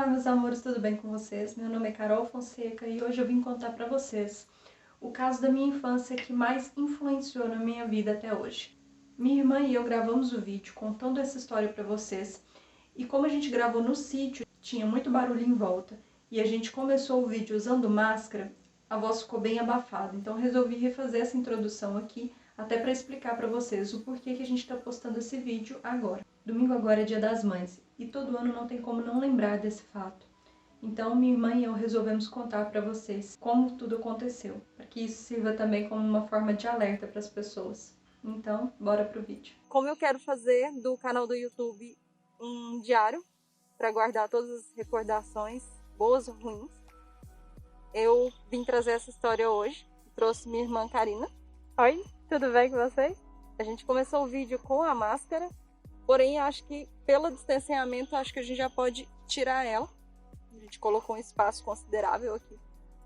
Olá, meus amores, tudo bem com vocês? Meu nome é Carol Fonseca e hoje eu vim contar para vocês o caso da minha infância que mais influenciou na minha vida até hoje. Minha irmã e eu gravamos o vídeo contando essa história para vocês e como a gente gravou no sítio, tinha muito barulho em volta e a gente começou o vídeo usando máscara, a voz ficou bem abafada, então resolvi refazer essa introdução aqui até para explicar para vocês o porquê que a gente está postando esse vídeo agora. Domingo agora é Dia das Mães e todo ano não tem como não lembrar desse fato. Então minha irmã e eu resolvemos contar para vocês como tudo aconteceu, para que isso sirva também como uma forma de alerta para as pessoas. Então, bora pro vídeo. Como eu quero fazer do canal do YouTube um diário para guardar todas as recordações, boas ou ruins, eu vim trazer essa história hoje. Trouxe minha irmã Karina. Oi, tudo bem com vocês? A gente começou o vídeo com a máscara, porém acho que pelo distanciamento acho que a gente já pode tirar ela. A gente colocou um espaço considerável aqui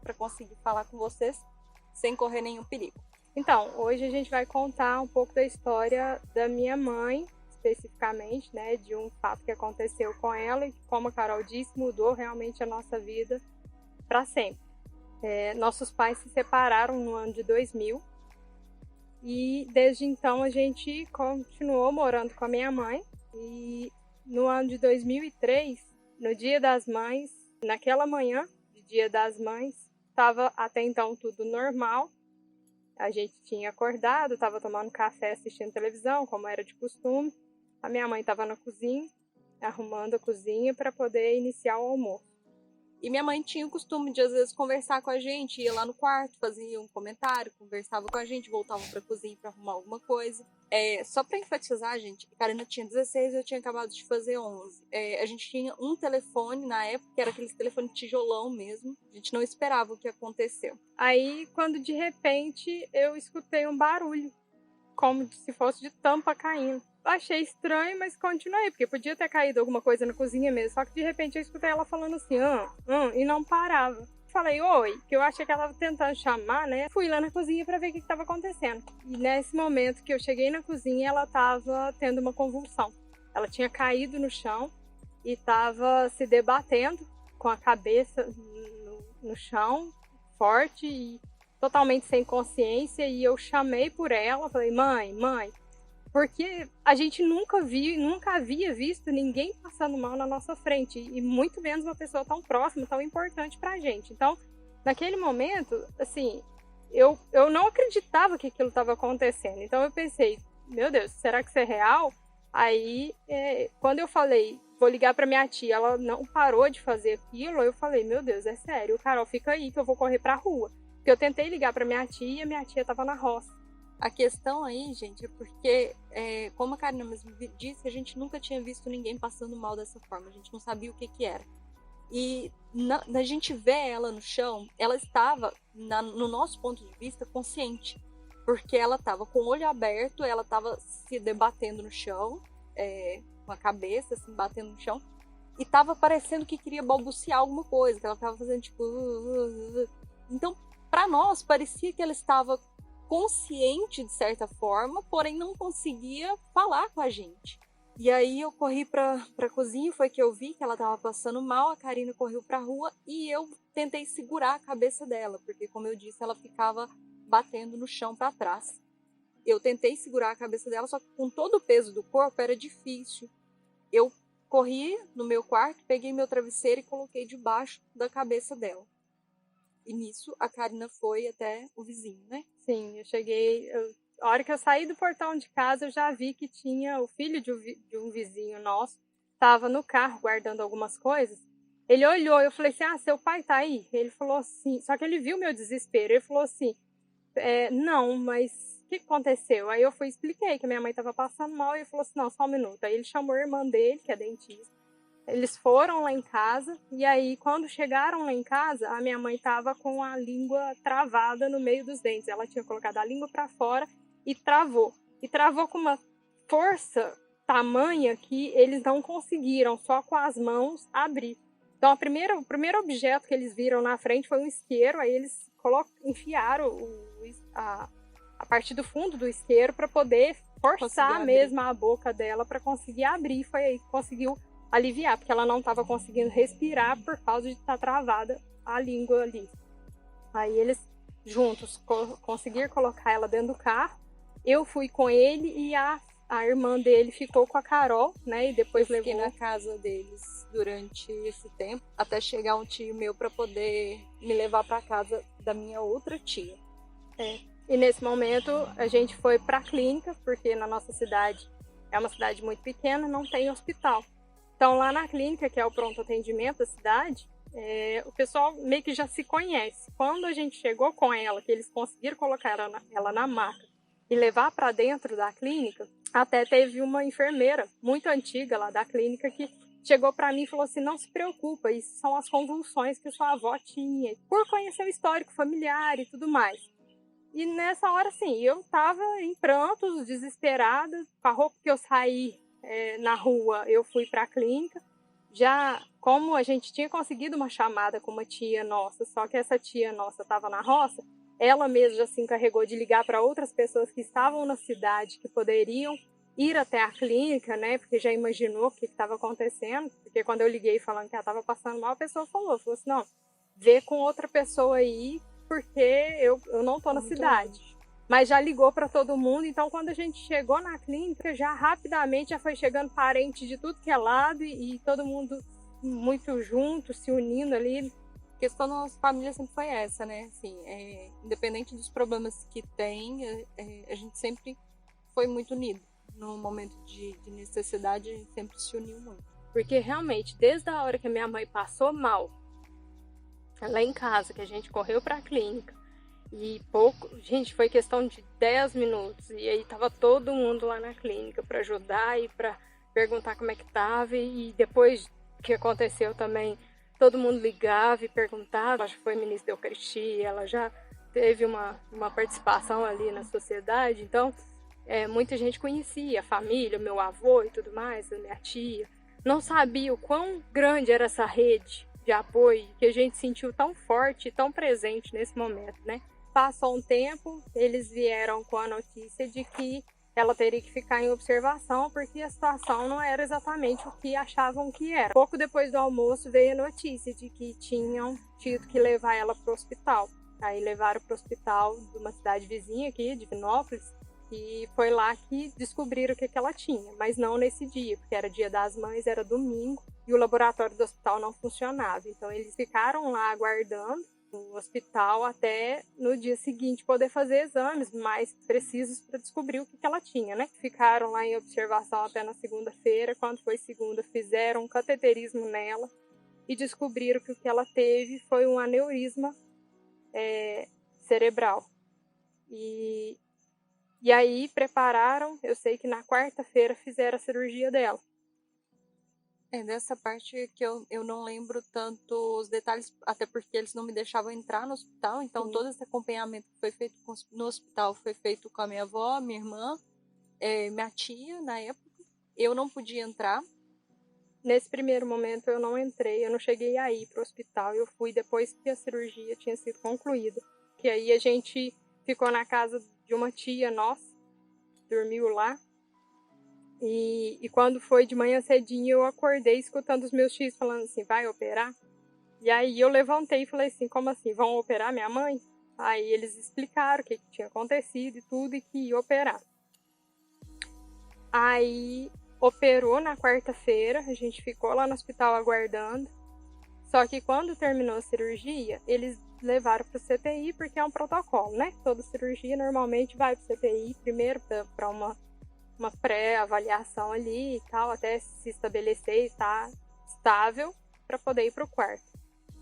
para conseguir falar com vocês sem correr nenhum perigo. Então, hoje a gente vai contar um pouco da história da minha mãe, especificamente, né, de um fato que aconteceu com ela e que, como a Carol disse, mudou realmente a nossa vida para sempre. Nossos pais se separaram no ano de 2000 e desde então a gente continuou morando com a minha mãe e no ano de 2003, no Dia das Mães, naquela manhã de Dia das Mães, estava até então tudo normal. A gente tinha acordado, estava tomando café, assistindo televisão, como era de costume. A minha mãe estava na cozinha, arrumando a cozinha para poder iniciar o almoço. E minha mãe tinha o costume de, às vezes, conversar com a gente, ia lá no quarto, fazia um comentário, conversava com a gente, voltava para a cozinha para arrumar alguma coisa. Só para enfatizar, gente, a Karina tinha 16 e eu tinha acabado de fazer 11. A gente tinha um telefone na época, que era aquele telefone tijolão mesmo. A gente não esperava o que aconteceu. Aí, quando de repente eu escutei um barulho, como se fosse de tampa caindo. Achei estranho, mas continuei, porque podia ter caído alguma coisa na cozinha mesmo. Só que de repente eu escutei ela falando assim, e não parava. Falei, oi, que eu achei que ela estava tentando chamar, né? Fui lá na cozinha para ver o que estava acontecendo. E nesse momento que eu cheguei na cozinha, ela estava tendo uma convulsão. Ela tinha caído no chão e estava se debatendo com a cabeça no chão, forte e totalmente sem consciência. E eu chamei por ela, falei, mãe, porque a gente nunca havia visto ninguém passando mal na nossa frente, e muito menos uma pessoa tão próxima, tão importante pra gente. Então, naquele momento, assim, eu não acreditava que aquilo estava acontecendo. Então eu pensei, meu Deus, será que isso é real? Aí, quando eu falei, vou ligar pra minha tia, ela não parou de fazer aquilo, eu falei, meu Deus, é sério, Carol, fica aí que eu vou correr pra rua. Porque eu tentei ligar pra minha tia e a minha tia estava na roça. A questão aí, gente, é porque, como a Karina mesmo disse, a gente nunca tinha visto ninguém passando mal dessa forma. A gente não sabia o que era. E a gente vê ela no chão, ela estava, no nosso ponto de vista, consciente. Porque ela estava com o olho aberto, ela estava se debatendo no chão, com a cabeça assim, batendo no chão. E estava parecendo que queria balbuciar alguma coisa, que ela estava fazendo tipo... Então, para nós, parecia que ela estava consciente de certa forma, porém não conseguia falar com a gente. E aí eu corri pra cozinha, foi que eu vi que ela tava passando mal, a Karina correu pra rua e eu tentei segurar a cabeça dela, porque como eu disse, ela ficava batendo no chão pra trás. Eu tentei segurar a cabeça dela, só que com todo o peso do corpo era difícil. Eu corri no meu quarto, peguei meu travesseiro e coloquei debaixo da cabeça dela. E nisso, a Karina foi até o vizinho, né? Sim, eu cheguei... A hora que eu saí do portão de casa, eu já vi que tinha o filho de um vizinho nosso. Estava no carro, guardando algumas coisas. Ele olhou, eu falei assim, seu pai tá aí? Ele falou assim... Só que ele viu meu desespero. Ele falou assim, não, mas o que aconteceu? Aí eu fui e expliquei que a minha mãe estava passando mal. E ele falou assim, não, só um minuto. Aí ele chamou a irmã dele, que é dentista. Eles foram lá em casa, e aí quando chegaram lá em casa, a minha mãe estava com a língua travada no meio dos dentes. Ela tinha colocado a língua para fora e travou. E travou com uma força tamanha que eles não conseguiram, só com as mãos, abrir. Então o primeiro objeto que eles viram na frente foi um isqueiro, aí eles enfiaram a parte do fundo do isqueiro para poder forçar mesmo a boca dela para conseguir abrir. Foi aí que conseguiu aliviar, porque ela não estava conseguindo respirar por causa de estar travada a língua ali. Aí eles juntos conseguiram colocar ela dentro do carro. Eu fui com ele e a irmã dele ficou com a Carol, né? E depois levou na casa deles durante esse tempo, até chegar um tio meu para poder me levar para casa da minha outra tia. E nesse momento a gente foi para a clínica, porque na nossa cidade é uma cidade muito pequena, não tem hospital. Então lá na clínica, que é o pronto atendimento da cidade, o pessoal meio que já se conhece. Quando a gente chegou com ela, que eles conseguiram colocar ela na maca e levar para dentro da clínica, até teve uma enfermeira muito antiga lá da clínica que chegou para mim e falou assim: não se preocupa, isso são as convulsões que sua avó tinha, por conhecer o histórico familiar e tudo mais. E nessa hora, assim, eu tava em prantos, desesperada, com a roupa que eu saí na rua, eu fui para a clínica. Já, como a gente tinha conseguido uma chamada com uma tia nossa, só que essa tia nossa estava na roça, ela mesma já se encarregou de ligar para outras pessoas que estavam na cidade, que poderiam ir até a clínica, né? Porque já imaginou o que estava acontecendo. Porque quando eu liguei falando que ela estava passando mal, a pessoa falou assim: não, vê com outra pessoa aí, porque eu não estou na cidade. Mas já ligou para todo mundo, então quando a gente chegou na clínica, já rapidamente já foi chegando parente de tudo que é lado e todo mundo muito junto, se unindo ali. A questão da nossa família sempre foi essa, né? Assim, independente dos problemas que tem, a gente sempre foi muito unido. No momento de necessidade, a gente sempre se uniu muito. Porque realmente, desde a hora que a minha mãe passou mal, lá em casa, que a gente correu para a clínica, e gente, foi questão de 10 minutos, e aí tava todo mundo lá na clínica para ajudar e para perguntar como é que tava, e depois que aconteceu também, todo mundo ligava e perguntava. Acho que foi ministra da Eucaristia, ela já teve uma participação ali na sociedade, então muita gente conhecia, a família, meu avô e tudo mais, a minha tia, não sabia o quão grande era essa rede de apoio que a gente sentiu tão forte e tão presente nesse momento, né? Passou um tempo, eles vieram com a notícia de que ela teria que ficar em observação porque a situação não era exatamente o que achavam que era. Pouco depois do almoço veio a notícia de que tinham tido que levar ela para o hospital. Aí levaram para o hospital de uma cidade vizinha aqui, de Vinópolis, e foi lá que descobriram o que ela tinha, mas não nesse dia, porque era Dia das Mães, era domingo, e o laboratório do hospital não funcionava. Então eles ficaram lá aguardando no hospital até no dia seguinte poder fazer exames mais precisos para descobrir o que ela tinha, né? Ficaram lá em observação até na segunda-feira. Quando foi segunda, fizeram um cateterismo nela e descobriram que o que ela teve foi um aneurisma cerebral. E aí prepararam, eu sei que na quarta-feira fizeram a cirurgia dela. Dessa parte que eu não lembro tanto os detalhes, até porque eles não me deixavam entrar no hospital, então todo esse acompanhamento que foi feito no hospital foi feito com a minha avó, minha irmã, minha tia na época. Eu não podia entrar. Nesse primeiro momento eu não entrei, eu não cheguei a ir para o hospital, eu fui depois que a cirurgia tinha sido concluída. Que aí a gente ficou na casa de uma tia nossa, dormiu lá. E quando foi de manhã cedinho, eu acordei escutando os meus tios falando assim: vai operar? E aí eu levantei e falei assim: como assim, vão operar minha mãe? Aí eles explicaram o que tinha acontecido e tudo, e que ia operar. Aí operou na quarta-feira, a gente ficou lá no hospital aguardando. Só que quando terminou a cirurgia, eles levaram para o CTI, porque é um protocolo, né? Toda cirurgia normalmente vai para o CTI primeiro para uma pré-avaliação ali e tal, até se estabelecer e estar estável para poder ir para o quarto.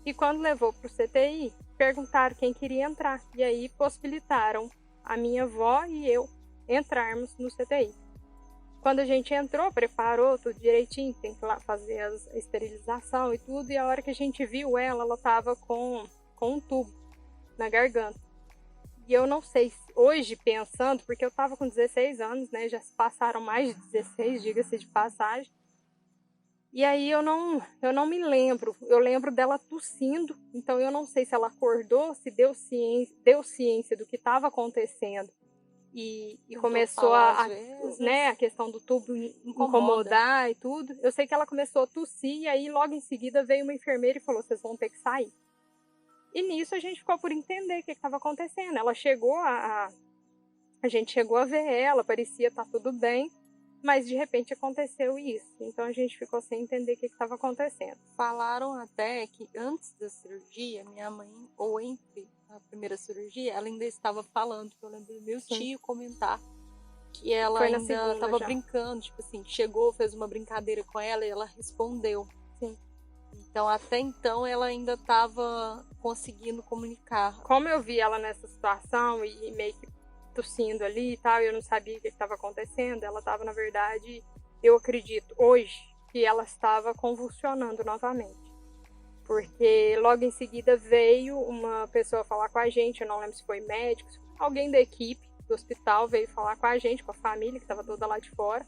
E quando levou para o CTI, perguntaram quem queria entrar. E aí possibilitaram a minha avó e eu entrarmos no CTI. Quando a gente entrou, preparou tudo direitinho, tem que lá fazer a esterilização e tudo, e a hora que a gente viu ela estava com um tubo na garganta. E eu não sei, hoje pensando, porque eu estava com 16 anos, né? Já se passaram mais de 16, diga-se de passagem. E aí eu não me lembro. Eu lembro dela tossindo, então eu não sei se ela acordou, se deu ciência do que estava acontecendo e Tentou começou falar, a, às vezes. né, a questão do tubo incomodar e tudo. Eu sei que ela começou a tossir e aí logo em seguida veio uma enfermeira e falou, vocês vão ter que sair. E nisso a gente ficou por entender o que estava acontecendo. Ela chegou a gente chegou a ver ela, parecia estar tudo bem, mas de repente aconteceu isso. Então a gente ficou sem entender o que estava acontecendo. Falaram até que antes da cirurgia, minha mãe, ou entre a primeira cirurgia, ela ainda estava falando, que eu lembro do meu tio comentar, que ela Foi na ainda segunda estava já. brincando, tipo assim, chegou, fez uma brincadeira com ela e ela respondeu. Sim. Então até então ela ainda estava conseguindo comunicar. Como eu vi ela nessa situação e meio que tossindo ali e tal, eu não sabia o que estava acontecendo, ela estava, na verdade, eu acredito hoje, que ela estava convulsionando novamente. Porque logo em seguida veio uma pessoa falar com a gente, eu não lembro se foi médico, se foi alguém da equipe do hospital veio falar com a gente, com a família que estava toda lá de fora,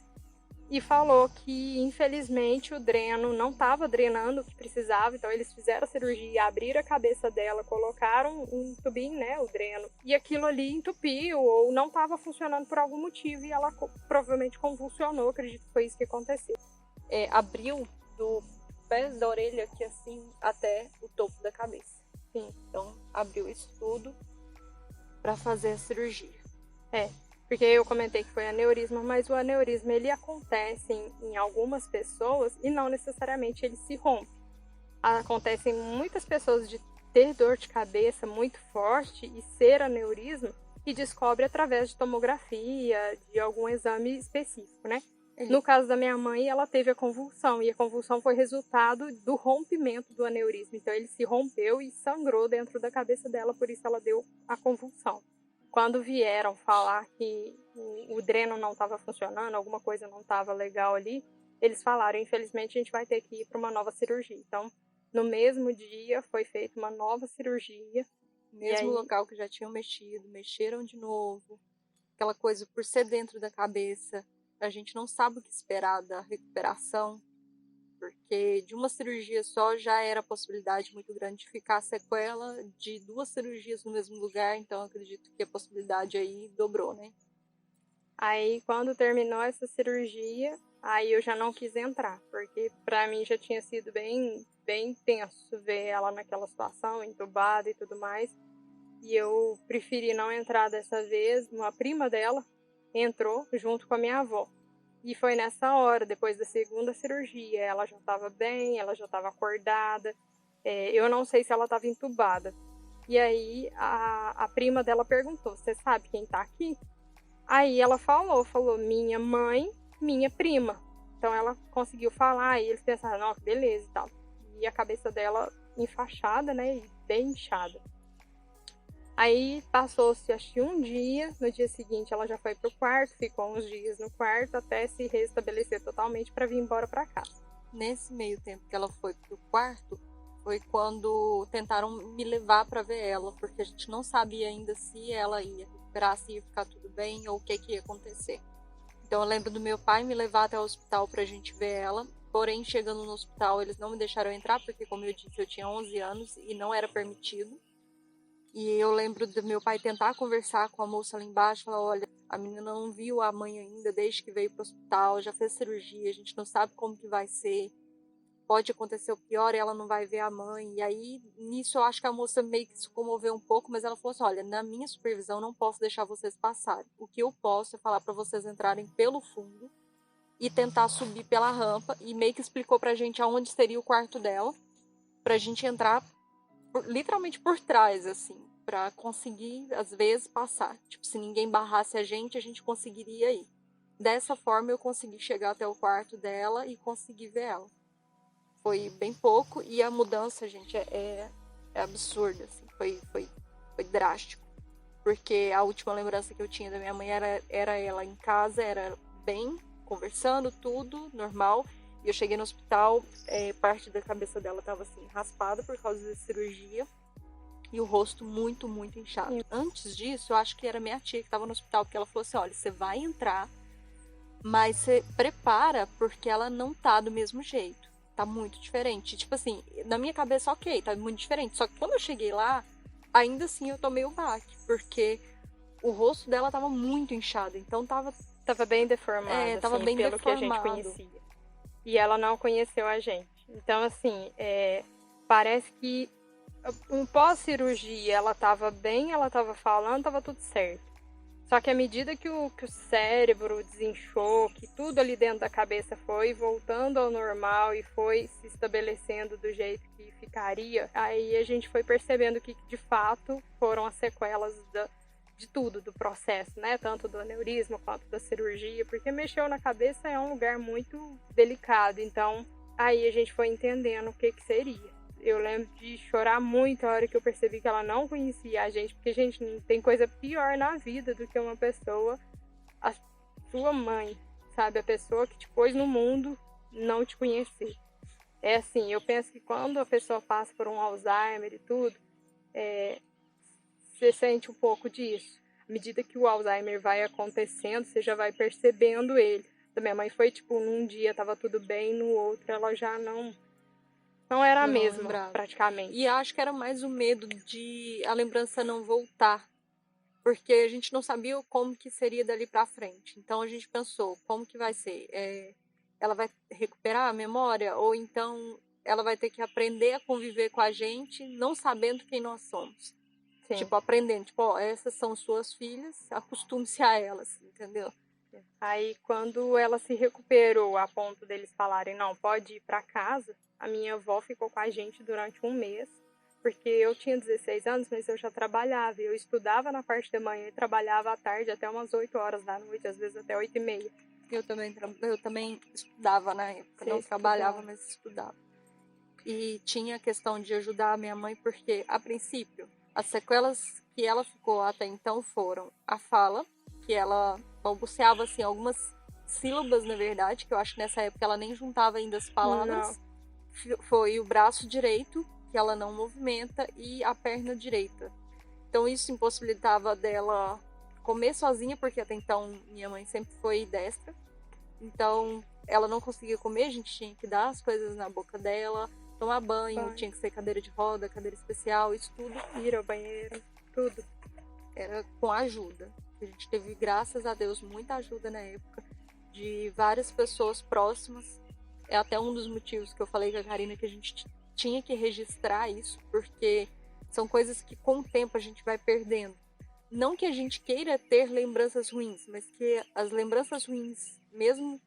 e falou que infelizmente o dreno não estava drenando o que precisava, então eles fizeram a cirurgia, abriram a cabeça dela, colocaram um tubinho, né, o dreno, e aquilo ali entupiu ou não estava funcionando por algum motivo e ela provavelmente convulsionou, acredito que foi isso que aconteceu. Abriu do pés da orelha aqui assim até o topo da cabeça. Sim. Então abriu isso tudo para fazer a cirurgia. Porque eu comentei que foi aneurisma, mas o aneurisma ele acontece em algumas pessoas e não necessariamente ele se rompe. Acontece em muitas pessoas de ter dor de cabeça muito forte e ser aneurisma e descobre através de tomografia, de algum exame específico, né? No caso da minha mãe, ela teve a convulsão e a convulsão foi resultado do rompimento do aneurisma. Então ele se rompeu e sangrou dentro da cabeça dela, por isso ela deu a convulsão. Quando vieram falar que o dreno não estava funcionando, alguma coisa não estava legal ali, eles falaram, infelizmente a gente vai ter que ir para uma nova cirurgia. Então, no mesmo dia foi feita uma nova cirurgia. Mesmo local que já tinham mexido, mexeram de novo. Aquela coisa por ser dentro da cabeça, a gente não sabe o que esperar da recuperação, porque de uma cirurgia só já era a possibilidade muito grande de ficar sequela de 2 cirurgias no mesmo lugar, então acredito que a possibilidade aí dobrou, né? Aí quando terminou essa cirurgia, aí eu já não quis entrar, porque pra mim já tinha sido bem tenso ver ela naquela situação, entubada e tudo mais, e eu preferi não entrar dessa vez. Uma prima dela entrou junto com a minha avó. E foi nessa hora, depois da segunda cirurgia, ela já estava bem, ela já estava acordada. Eu não sei se ela estava entubada. E aí a prima dela perguntou, você sabe quem está aqui? Aí ela falou, minha mãe, minha prima. Então ela conseguiu falar e eles pensaram, não, beleza e tal. E a cabeça dela enfaixada, né, e bem inchada. Aí passou-se, acho que um dia, no dia seguinte ela já foi pro quarto, ficou uns dias no quarto até se restabelecer totalmente para vir embora para casa. Nesse meio tempo que ela foi pro quarto, foi quando tentaram me levar para ver ela, porque a gente não sabia ainda se ela ia recuperar, se ia ficar tudo bem ou o que ia acontecer. Então eu lembro do meu pai me levar até o hospital pra gente ver ela, porém chegando no hospital eles não me deixaram entrar, porque como eu disse, eu tinha 11 anos e não era permitido. E eu lembro do meu pai tentar conversar com a moça lá embaixo, falar, olha, a menina não viu a mãe ainda desde que veio pro hospital, já fez cirurgia, a gente não sabe como que vai ser, pode acontecer o pior e ela não vai ver a mãe. E aí, nisso eu acho que a moça meio que se comoveu um pouco, mas ela falou assim, olha, na minha supervisão não posso deixar vocês passarem. O que eu posso é falar para vocês entrarem pelo fundo e tentar subir pela rampa, e meio que explicou pra gente aonde seria o quarto dela, pra gente entrar literalmente por trás, assim, pra conseguir, às vezes, passar. Tipo, se ninguém barrasse a gente conseguiria ir. Dessa forma, eu consegui chegar até o quarto dela e consegui ver ela. Foi bem pouco, e a mudança, gente, é absurda, assim, foi drástico. Porque a última lembrança que eu tinha da minha mãe era ela em casa, era bem, conversando, tudo normal. E eu cheguei no hospital, parte da cabeça dela estava assim, raspada por causa da cirurgia. E o rosto muito, muito inchado. Antes disso, eu acho que era minha tia que estava no hospital, porque ela falou assim, olha, você vai entrar, mas você prepara, porque ela não tá do mesmo jeito. Tá muito diferente. Tipo assim, na minha cabeça, ok, tá muito diferente. Só que quando eu cheguei lá, ainda assim eu tomei o baque, porque o rosto dela tava muito inchado, então tava bem deformado, tava assim, bem pelo deformado. que a gente conhecia. E ela não conheceu a gente. Então, assim, parece que um pós-cirurgia ela tava bem, ela tava falando, tava tudo certo. Só que à medida que o cérebro desinchou, que tudo ali dentro da cabeça foi voltando ao normal e foi se estabelecendo do jeito que ficaria, aí a gente foi percebendo que de fato foram as sequelas de tudo, do processo, né? Tanto do aneurisma quanto da cirurgia, porque mexeu na cabeça é um lugar muito delicado. Então, aí a gente foi entendendo o que seria. Eu lembro de chorar muito a hora que eu percebi que ela não conhecia a gente, porque, gente, não tem coisa pior na vida do que uma pessoa, a sua mãe, sabe? A pessoa que te pôs no mundo, não te conhecer. É assim, eu penso que quando a pessoa passa por um Alzheimer e tudo, você sente um pouco disso. À medida que o Alzheimer vai acontecendo, você já vai percebendo ele. Da minha mãe foi, tipo, num dia tava tudo bem, no outro ela já não era a mesma, lembrava. praticamente. E acho que era mais o medo de a lembrança não voltar, porque a gente não sabia como que seria dali pra frente. Então a gente pensou, como que vai ser? Ela vai recuperar a memória? Ou então ela vai ter que aprender a conviver com a gente, não sabendo quem nós somos? Sim. Tipo, aprendendo, tipo, ó, essas são suas filhas, acostume-se a elas, entendeu? Aí, quando ela se recuperou a ponto deles falarem, não, pode ir para casa, a minha avó ficou com a gente durante um mês, porque eu tinha 16 anos, mas eu já trabalhava. Eu estudava na parte da manhã e trabalhava à tarde até umas 8 horas da noite, às vezes até 8h30. Eu também estudava na época, não trabalhava, mas estudava. E tinha a questão de ajudar a minha mãe, porque, a princípio, as sequelas que ela ficou até então foram a fala, que ela balbuciava, assim, algumas sílabas, na verdade, que eu acho que nessa época ela nem juntava ainda as palavras. Não. Foi o braço direito, que ela não movimenta, e a perna direita. Então isso impossibilitava dela comer sozinha, porque até então minha mãe sempre foi destra. Então ela não conseguia comer, a gente tinha que dar as coisas na boca dela, tomar banho, tinha que ser cadeira de roda, cadeira especial, isso tudo. Ir ao banheiro, tudo. Era com ajuda. A gente teve, graças a Deus, muita ajuda na época de várias pessoas próximas. É até um dos motivos que eu falei com a Karina que a gente tinha que registrar isso, porque são coisas que com o tempo a gente vai perdendo. Não que a gente queira ter lembranças ruins, mas que as lembranças ruins, mesmo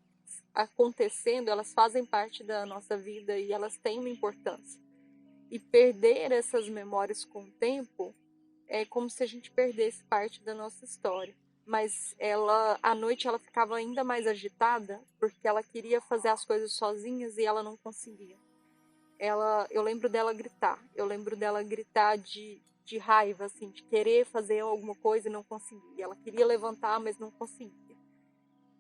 acontecendo, elas fazem parte da nossa vida e elas têm uma importância. E perder essas memórias com o tempo é como se a gente perdesse parte da nossa história. Mas à noite ela ficava ainda mais agitada, porque ela queria fazer as coisas sozinhas e ela não conseguia. Eu lembro dela gritar de raiva, assim, de querer fazer alguma coisa e não conseguia. Ela queria levantar, mas não conseguia.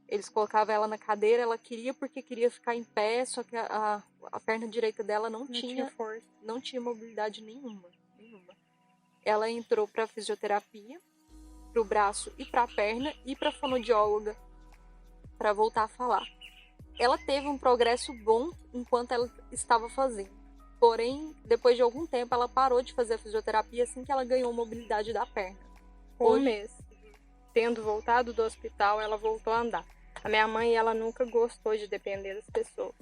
Eles colocavam ela na cadeira, ela queria porque queria ficar em pé, só que a perna direita dela não tinha força, não tinha mobilidade nenhuma. Ela entrou para fisioterapia, para o braço e para a perna, e para fonoaudióloga para voltar a falar. Ela teve um progresso bom enquanto ela estava fazendo. Porém, depois de algum tempo, ela parou de fazer a fisioterapia assim que ela ganhou mobilidade da perna. Um mês. Tendo voltado do hospital, ela voltou a andar. A minha mãe, ela nunca gostou de depender das pessoas.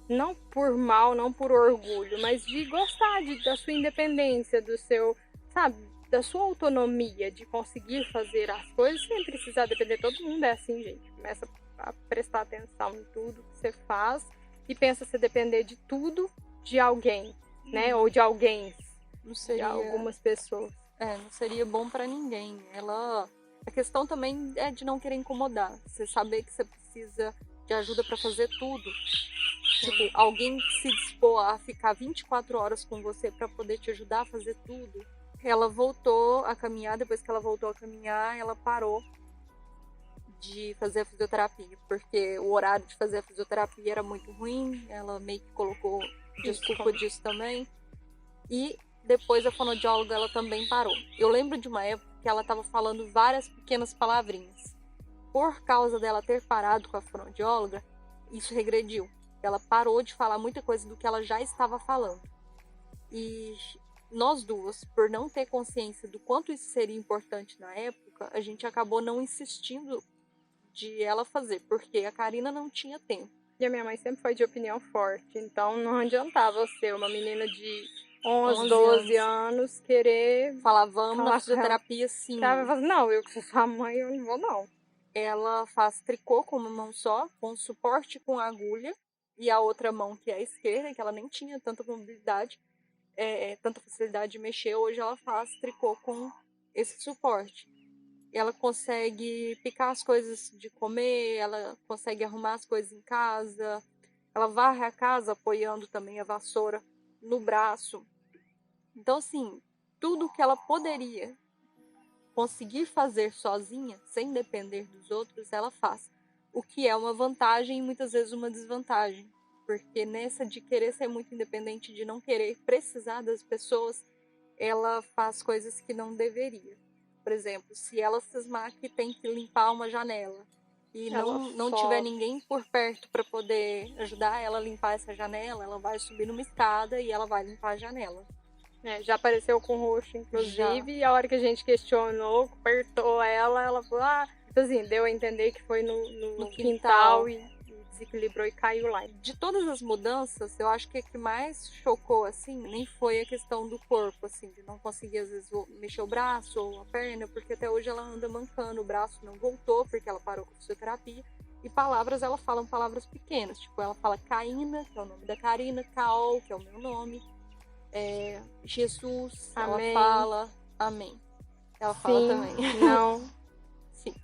Não por mal, não por orgulho, mas de gostar da sua independência, do seu, sabe, da sua autonomia, de conseguir fazer as coisas sem precisar depender. Todo mundo é assim, gente. Começa a prestar atenção em tudo que você faz e pensa se depender de tudo de alguém, né? Ou de alguém, não seria, de algumas pessoas. Não seria bom para ninguém. A questão também é de não querer incomodar. Você saber que você precisa de ajuda para fazer tudo. Tipo, alguém se dispor a ficar 24 horas com você para poder te ajudar a fazer tudo. Ela voltou a caminhar, depois que ela voltou a caminhar, ela parou de fazer a fisioterapia, porque o horário de fazer a fisioterapia era muito ruim, ela meio que colocou desculpa disso também. E depois a fonoaudióloga, ela também parou. Eu lembro de uma época que ela estava falando várias pequenas palavrinhas. Por causa dela ter parado com a fonoaudióloga, isso regrediu. Ela parou de falar muita coisa do que ela já estava falando. E nós duas, por não ter consciência do quanto isso seria importante na época, época, a gente acabou não insistindo de ela fazer, porque a Karina não tinha tempo. E a minha mãe sempre foi de opinião forte, então não adiantava ser uma menina de 11, 12 anos querer falar, vamos na falar fisioterapia sim. Ela vai falar, não, eu que sou sua mãe, eu não vou não. Ela faz tricô com uma mão só, com suporte com agulha, e a outra mão, que é a esquerda, que ela nem tinha tanta mobilidade, tanta facilidade de mexer, hoje ela faz tricô com esse suporte. Ela consegue picar as coisas de comer, ela consegue arrumar as coisas em casa, ela varre a casa apoiando também a vassoura no braço. Então, assim, tudo que ela poderia conseguir fazer sozinha, sem depender dos outros, ela faz. O que é uma vantagem e muitas vezes uma desvantagem. Porque nessa de querer ser muito independente, de não querer precisar das pessoas, ela faz coisas que não deveria. Por exemplo, se ela cismar que tem que limpar uma janela e não tiver ninguém por perto para poder ajudar ela a limpar essa janela, ela vai subir numa escada e ela vai limpar a janela. Já apareceu com roxo, inclusive, e a hora que a gente questionou, apertou ela falou, assim, deu a entender que foi no quintal e desequilibrou e caiu lá. De todas as mudanças, eu acho que a que mais chocou, assim, nem foi a questão do corpo, assim, de não conseguir, às vezes, mexer o braço ou a perna, porque até hoje ela anda mancando, o braço não voltou, porque ela parou com a fisioterapia, e palavras, ela fala palavras pequenas, tipo, ela fala Caína, que é o nome da Karina, Caol, que é o meu nome, Jesus, amém. Ela fala amém. Ela fala sim, também. Não. Sim.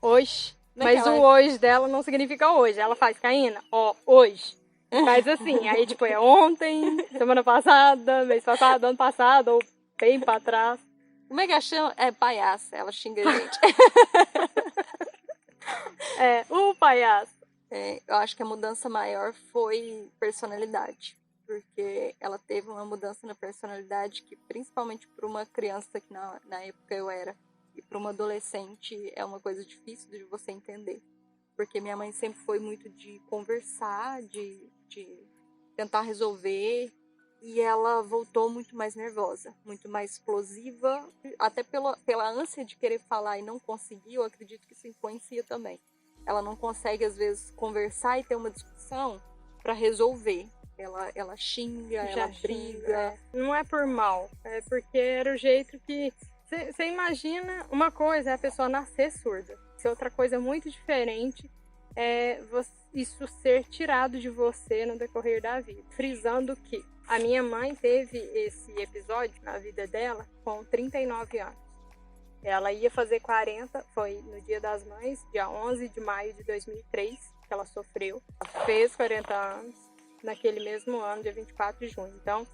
Hoje. Mas o hoje dela não significa hoje. Ela faz, Caína, hoje. Faz assim. Aí, tipo, é ontem, semana passada, mês passado, ano passado, ou bem pra trás. Como é que ela chama? É palhaça. Ela xinga a gente. O palhaço. Eu acho que a mudança maior foi personalidade. Porque ela teve uma mudança na personalidade que, principalmente para uma criança que na época eu era, e para uma adolescente, é uma coisa difícil de você entender. Porque minha mãe sempre foi muito de conversar, de tentar resolver, e ela voltou muito mais nervosa, muito mais explosiva, até pela ânsia de querer falar e não conseguir, eu acredito que isso influencia também. Ela não consegue, às vezes, conversar e ter uma discussão para resolver. Ela xinga, ela briga. Não é por mal, é porque era o jeito que... Você imagina, uma coisa é a pessoa nascer surda. Se outra coisa muito diferente é isso ser tirado de você no decorrer da vida. Frisando que a minha mãe teve esse episódio na vida dela com 39 anos. Ela ia fazer 40, foi no Dia das Mães, dia 11 de maio de 2003, que ela sofreu. Ela fez 40 anos. Naquele mesmo ano, dia 24 de junho. Então,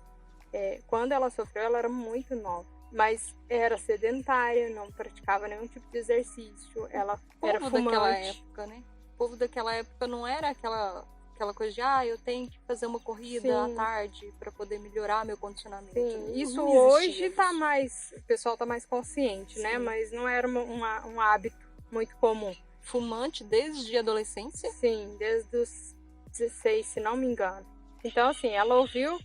quando ela sofreu, ela era muito nova. Mas era sedentária, não praticava nenhum tipo de exercício. Ela era fumante. Daquela época, né? O povo daquela época não era aquela coisa de eu tenho que fazer uma corrida à tarde para poder melhorar meu condicionamento. Sim, isso hoje tá mais... O pessoal tá mais consciente, né? Mas não era um hábito muito comum. Fumante desde a adolescência? Sim, desde os 16, se não me engano. Então, assim, ela ouviu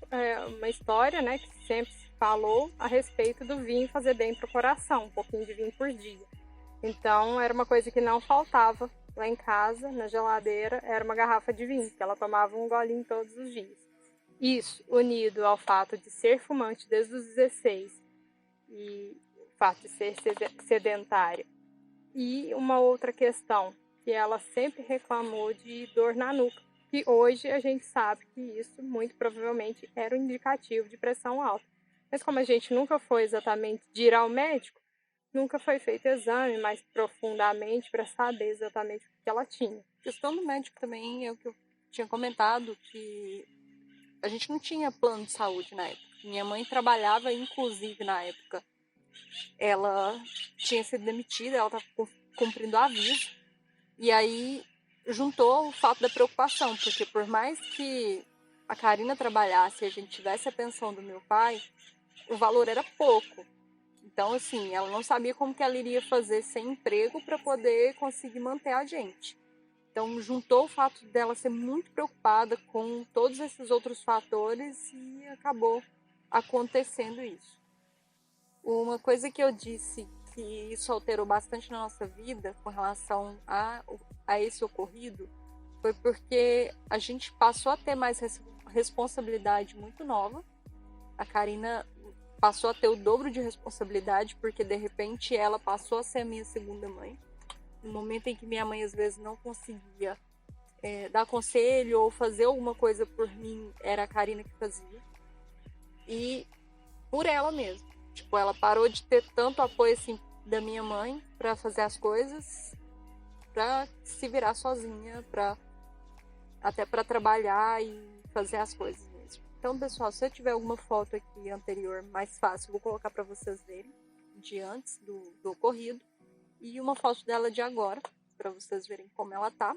uma história, né, que sempre se falou a respeito do vinho fazer bem para o coração, um pouquinho de vinho por dia. Então, era uma coisa que não faltava lá em casa, na geladeira, era uma garrafa de vinho, que ela tomava um golinho todos os dias. Isso, unido ao fato de ser fumante desde os 16 e o fato de ser sedentária. E uma outra questão, que ela sempre reclamou de dor na nuca. Que hoje a gente sabe que isso muito provavelmente era um indicativo de pressão alta. Mas como a gente nunca foi exatamente de ir ao médico, nunca foi feito exame mais profundamente para saber exatamente o que ela tinha. A questão do médico também é o que eu tinha comentado, que a gente não tinha plano de saúde na época. Minha mãe trabalhava, inclusive, na época. Ela tinha sido demitida, ela estava cumprindo aviso. E aí juntou o fato da preocupação, porque por mais que a Karina trabalhasse e a gente tivesse a pensão do meu pai, o valor era pouco. Então, assim, ela não sabia como que ela iria fazer sem emprego para poder conseguir manter a gente. Então, juntou o fato dela ser muito preocupada com todos esses outros fatores e acabou acontecendo isso. Uma coisa que eu disse que isso alterou bastante na nossa vida com relação a esse ocorrido foi porque a gente passou a ter mais responsabilidade muito nova. A Karina passou a ter o dobro de responsabilidade porque de repente ela passou a ser a minha segunda mãe. No momento em que minha mãe às vezes não conseguia dar conselho ou fazer alguma coisa por mim, era a Karina que fazia. E por ela mesma. Tipo, ela parou de ter tanto apoio assim da minha mãe para fazer as coisas, para se virar sozinha, até para trabalhar e fazer as coisas mesmo. Então, pessoal, se eu tiver alguma foto aqui anterior mais fácil, eu vou colocar para vocês verem de antes do ocorrido e uma foto dela de agora, para vocês verem como ela tá.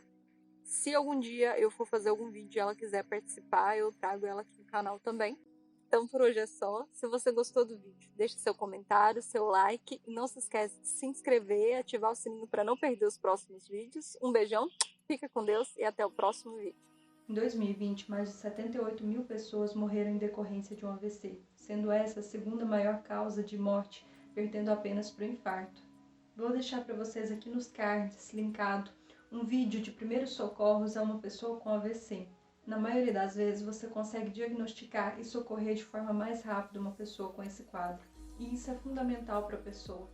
Se algum dia eu for fazer algum vídeo e ela quiser participar, eu trago ela aqui no canal também. Então por hoje é só. Se você gostou do vídeo, deixe seu comentário, seu like e não se esqueça de se inscrever e ativar o sininho para não perder os próximos vídeos. Um beijão, fica com Deus e até o próximo vídeo. Em 2020, mais de 78 mil pessoas morreram em decorrência de um AVC, sendo essa a segunda maior causa de morte, perdendo apenas para o infarto. Vou deixar para vocês aqui nos cards, linkado, um vídeo de primeiros socorros a uma pessoa com AVC. Na maioria das vezes, você consegue diagnosticar e socorrer de forma mais rápida uma pessoa com esse quadro. E isso é fundamental para a pessoa.